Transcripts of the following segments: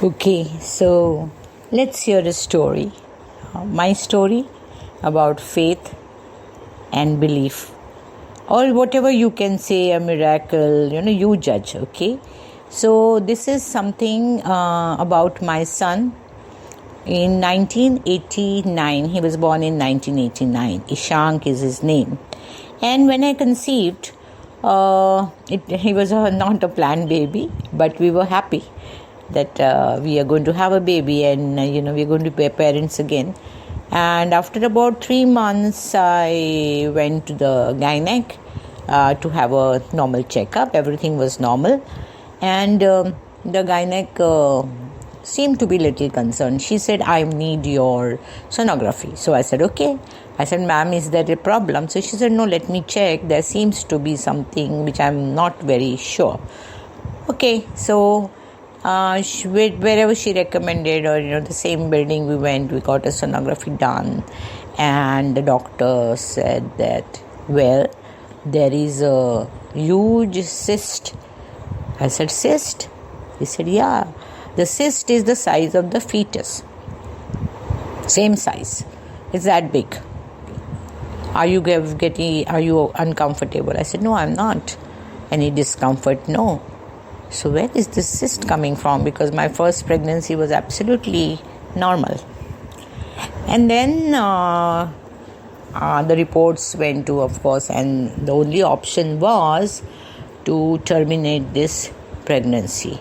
Okay, so let's hear a story. My story about faith and belief. Or whatever you can say, a miracle, you judge, okay? So this is something about my son. In 1989, he was born in 1989. Ishank is his name. And when I conceived, he was not a planned baby, but we were happy that we are going to have a baby and, we're going to be parents again. And after about 3 months, I went to the gynec to have a normal checkup. Everything was normal. And the gynec seemed to be a little concerned. She said, I need your sonography. So I said, okay. I said, ma'am, is there a problem? So she said, no, let me check. There seems to be something which I'm not very sure. Okay, so wherever she recommended, or the same building we went, we got a sonography done. And the doctor said that, well, there is a huge cyst. I said, cyst? He said, yeah. The cyst is the size of the fetus. Same size. It's that big. Are you uncomfortable? I said, no, I'm not. Any discomfort? No. So where is this cyst coming from? Because my first pregnancy was absolutely normal. And then the reports went to, of course, and the only option was to terminate this pregnancy.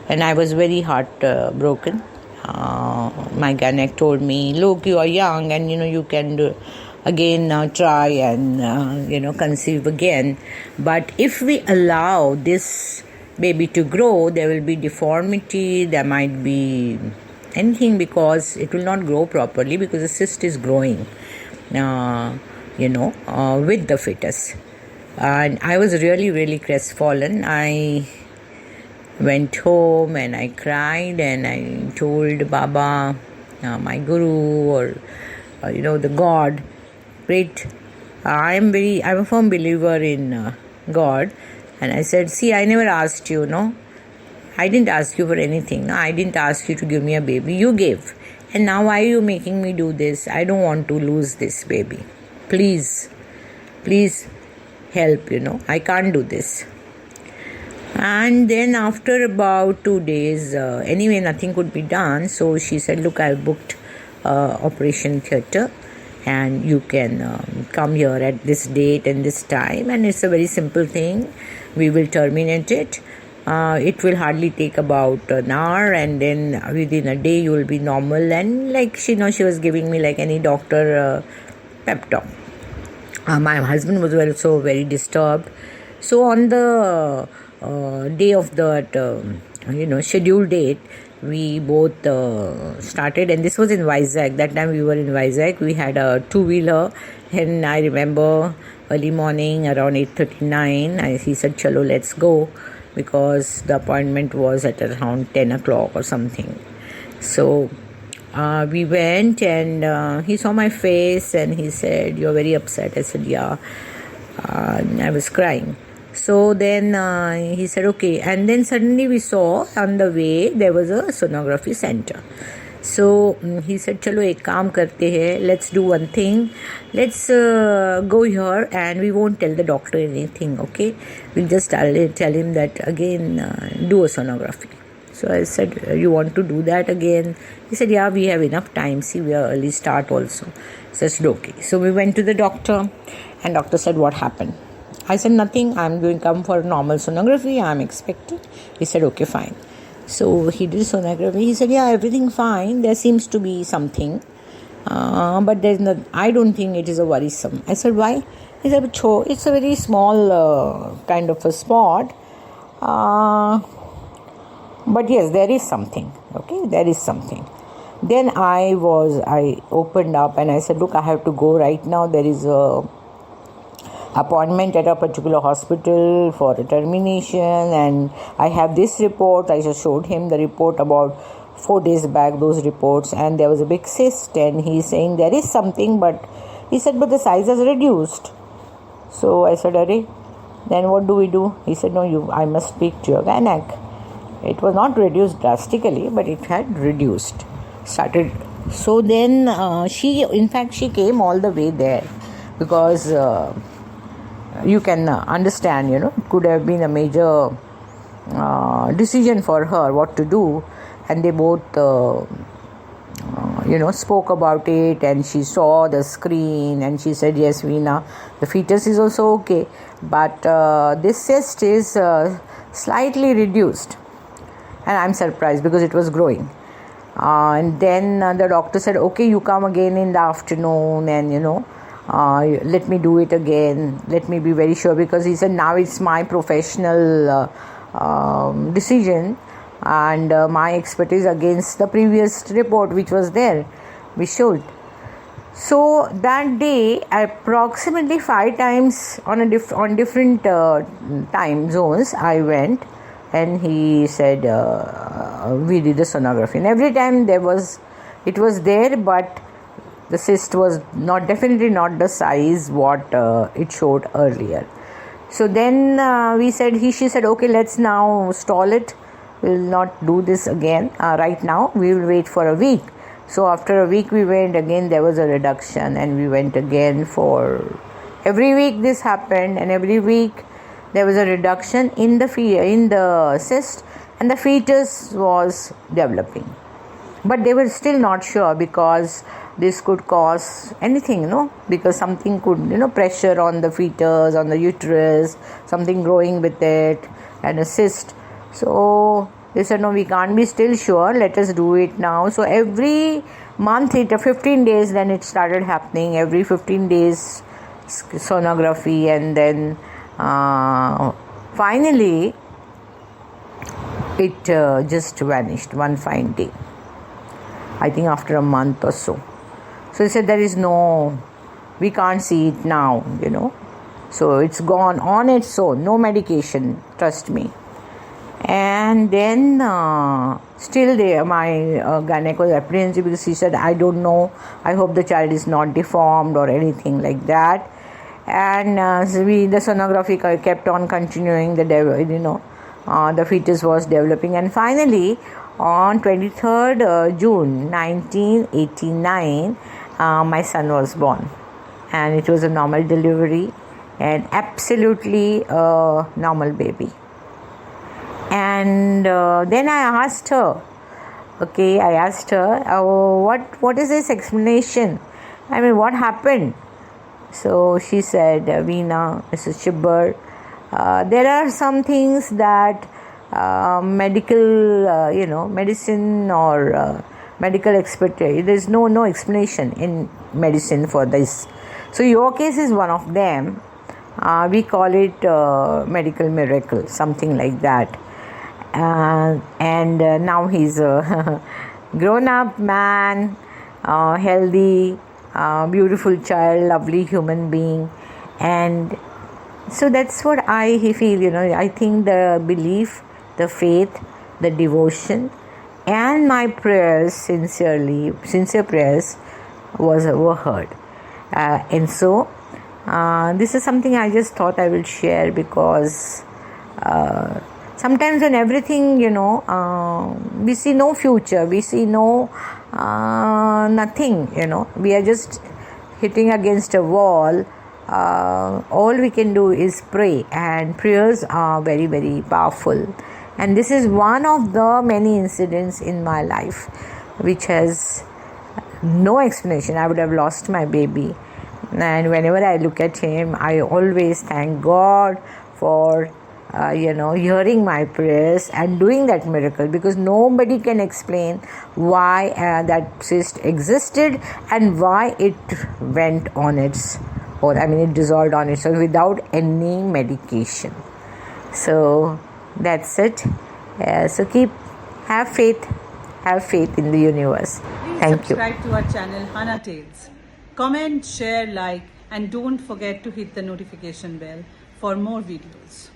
And I was very heartbroken. My gynec told me, look, you are young and, you can again try and, conceive again. But if we allow this baby to grow, there will be deformity, there might be anything, because it will not grow properly because the cyst is growing, with the fetus. And I was really, really crestfallen. I went home and I cried and I told Baba, my guru, or the God, great. I'm a firm believer in God. And I said, see, I never asked you, I didn't ask you for anything. No, I didn't ask you to give me a baby. You gave. And now why are you making me do this? I don't want to lose this baby. Please help, I can't do this. And then after about 2 days, anyway, nothing could be done. So she said, look, I've booked operation theatre. And you can come here at this date and this time. And it's a very simple thing. We will terminate it. It will hardly take about an hour. And then within a day, you will be normal. And she was giving me like any doctor pep talk. My husband was also very disturbed. So on the day of that, scheduled date, we both started, and this was in Vizag. That time we were in Vizag. We had a two-wheeler, and I remember early morning around 8:39, he said, chalo, let's go, because the appointment was at around 10 o'clock or something. So we went, and he saw my face and he said, you're very upset. I said, yeah. I was crying. So then he said, okay. And then suddenly we saw on the way there was a sonography center. So he said, chalo, ek kaam karte hai. Let's do one thing. Let's go here and we won't tell the doctor anything, okay? We'll just tell him that again, do a sonography. So I said, you want to do that again? He said, yeah, we have enough time. See, we are early start also. So I said, okay. So we went to the doctor and doctor said, what happened? I said, nothing, I'm going to come for normal sonography, I'm expecting. He said, okay, fine. So he did sonography. He said, yeah, everything fine. There seems to be something. But there's not, I don't think it is a worrisome. I said, why? He said, it's a very small kind of a spot. But yes, there is something. Okay, there is something. Then I opened up and I said, look, I have to go right now. There is a appointment at a particular hospital for a termination, and I have this report. I just showed him the report about 4 days back, those reports, and there was a big cyst, and he's saying there is something, but he said, but the size has reduced. So I said, Arey, then what do we do? He said, no, I must speak to your gynec. It was not reduced drastically, but it had reduced. Started. So then she came all the way there because you can understand, it could have been a major decision for her what to do, and they both spoke about it, and she saw the screen and she said, yes, Veena, the fetus is also okay, but this cyst is slightly reduced. And I'm surprised because it was growing. And then the doctor said, okay, you come again in the afternoon and, let me do it again. Let me be very sure, because he said, now it's my professional decision and my expertise against the previous report which was there, which showed. So that day, approximately 5 times on different time zones, I went. And he said, we did the sonography. And every time it was there, but the cyst was definitely not the size what it showed earlier. So then she said, okay, let's now stall it. We'll not do this again right now. We will wait for a week. So after a week we went again, there was a reduction, and we went again for every week this happened, and every week there was a reduction in the cyst, and the fetus was developing. But they were still not sure, because this could cause anything, because something could, pressure on the fetus, on the uterus, something growing with it, and a cyst. So they said, no, we can't be still sure, let us do it now. So every month, 15 days, then it started happening, every 15 days sonography, and then finally it just vanished one fine day, I think after a month or so. So he said, we can't see it now, so it's gone on its own, no medication, trust me. And then still there, my gynec was apprehensive, because he said, I don't know, I hope the child is not deformed or anything like that. And the sonography kept on continuing, the fetus was developing. And finally, on 23rd June 1989, my son was born. And it was a normal delivery, and absolutely a normal baby. And then I asked her, what is this explanation? I mean, what happened? So she said, Veena, Mrs. Chibber, there are some things that medicine or medical expertise, there's no explanation in medicine for this. So your case is one of them. We call it medical miracle, something like that. And now he's a grown-up man, healthy, beautiful child, lovely human being. And so that's what I feel, I think the belief, the faith, the devotion, and my prayers, sincere prayers were heard. And so this is something I just thought I will share, because sometimes when everything, we see no future, we see no nothing, we are just hitting against a wall. All we can do is pray, and prayers are very, very powerful. And this is one of the many incidents in my life which has no explanation. I would have lost my baby, and whenever I look at him, I always thank God for hearing my prayers and doing that miracle, because nobody can explain why that cyst existed and why it went on its own. It dissolved on its own without any medication. So that's it. So have faith in the universe. Please Thank you. subscribe to our channel HaanaTales. Comment, share, like, and don't forget to hit the notification bell for more videos.